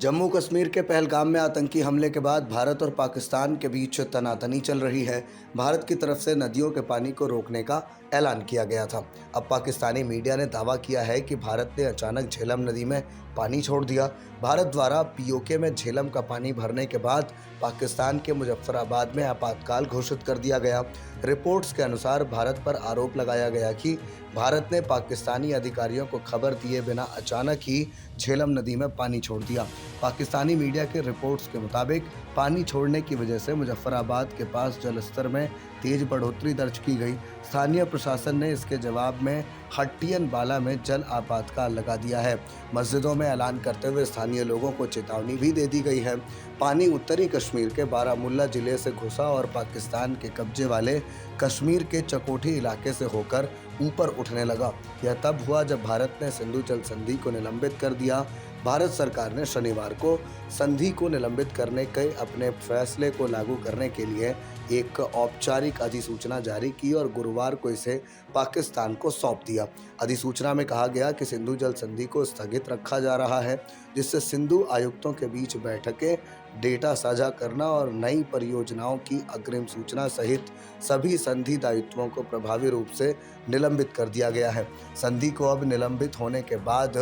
जम्मू कश्मीर के पहलगाम में आतंकी हमले के बाद भारत और पाकिस्तान के बीच तनातनी चल रही है। भारत की तरफ से नदियों के पानी को रोकने का ऐलान किया गया था। अब पाकिस्तानी मीडिया ने दावा किया है कि भारत ने अचानक झेलम नदी में पानी छोड़ दिया। भारत द्वारा पीओके में झेलम का पानी भरने के बाद पाकिस्तान के मुजफ्फराबाद में आपातकाल घोषित कर दिया गया। रिपोर्ट्स के अनुसार भारत पर आरोप लगाया गया कि भारत ने पाकिस्तानी अधिकारियों को खबर दिए बिना अचानक ही झेलम नदी में पानी छोड़ दिया। पाकिस्तानी मीडिया के रिपोर्ट्स के मुताबिक पानी छोड़ने की वजह से मुजफ्फराबाद के पास जलस्तर में तेज बढ़ोतरी दर्ज की गई। स्थानीय प्रशासन ने इसके जवाब में हट्टियन बाला में जल आपातकाल लगा दिया है। मस्जिदों में ऐलान करते हुए स्थानीय लोगों को चेतावनी भी दे दी गई है। पानी उत्तरी कश्मीर के बारामुल्ला जिले से घुसा और पाकिस्तान के कब्जे वाले कश्मीर के चकोठी इलाके से होकर ऊपर उठने लगा। यह तब हुआ जब भारत ने सिंधु जल संधि को निलंबित कर दिया। भारत सरकार ने शनिवार को संधि को निलंबित करने के अपने फैसले को लागू करने के लिए एक औपचारिक अधिसूचना जारी की और गुरुवार को इसे पाकिस्तान को सौंप दिया। अधिसूचना में कहा गया कि सिंधु जल संधि को स्थगित रखा जा रहा है, जिससे सिंधु आयुक्तों के बीच बैठकें, डेटा साझा करना और नई परियोजनाओं की अग्रिम सूचना सहित सभी संधि दायित्वों को प्रभावी रूप से निलंबित कर दिया गया है। संधि को अब निलंबित होने के बाद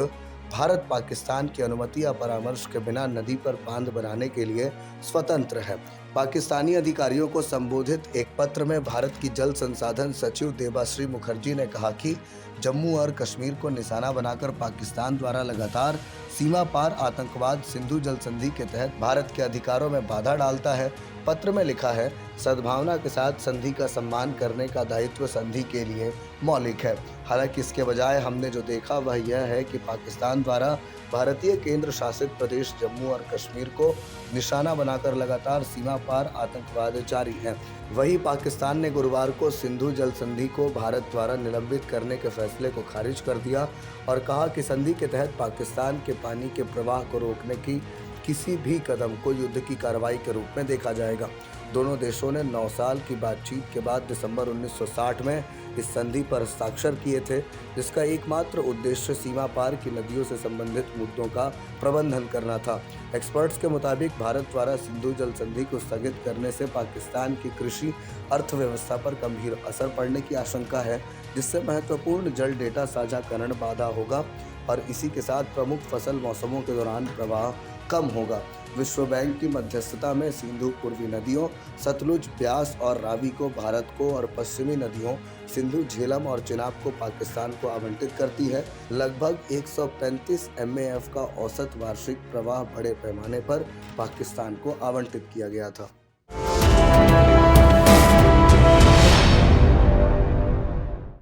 भारत पाकिस्तान की अनुमति या परामर्श के बिना नदी पर बांध बनाने के लिए स्वतंत्र है। पाकिस्तानी अधिकारियों को संबोधित एक पत्र में भारत की जल संसाधन सचिव देबाश्री मुखर्जी ने कहा कि जम्मू और कश्मीर को निशाना बनाकर पाकिस्तान द्वारा लगातार सीमा पार आतंकवाद सिंधु जल संधि के तहत भारत के अधिकारों में बाधा डालता है। पत्र में लिखा है, सद्भावना के साथ संधि का सम्मान करने का दायित्व संधि के लिए मौलिक है। हालांकि इसके बजाय हमने जो देखा वह यह है कि पाकिस्तान द्वारा भारतीय केंद्र शासित प्रदेश जम्मू और कश्मीर को निशाना बनाकर लगातार सीमा पार आतंकवाद जारी है। वहीं पाकिस्तान ने गुरुवार को सिंधु जल संधि को भारत द्वारा निलंबित करने के फैसले को खारिज कर दिया और कहा कि संधि के तहत पाकिस्तान के पानी के प्रवाह को रोकने की किसी भी कदम को युद्ध की कार्रवाई के रूप में देखा जाएगा। दोनों देशों ने 9 साल की बातचीत के बाद दिसंबर 1960 में इस संधि पर हस्ताक्षर किए थे, जिसका एकमात्र उद्देश्य सीमा पार की नदियों से संबंधित मुद्दों का प्रबंधन करना था। एक्सपर्ट्स के मुताबिक भारत द्वारा सिंधु जल संधि को स्थगित करने से पाकिस्तान की कृषि अर्थव्यवस्था पर गंभीर असर पड़ने की आशंका है, जिससे महत्वपूर्ण जल डेटा साझाकरण बाधा होगा और इसी के साथ प्रमुख फसल मौसमों के दौरान प्रवाह कम होगा। विश्व बैंक की मध्यस्थता में सिंधु पूर्वी नदियों सतलुज, ब्यास और रावी को भारत को और पश्चिमी नदियों सिंधु, झेलम और चिनाब को पाकिस्तान को आवंटित करती है। लगभग 135 MAF का औसत वार्षिक प्रवाह बड़े पैमाने पर पाकिस्तान को आवंटित किया गया था।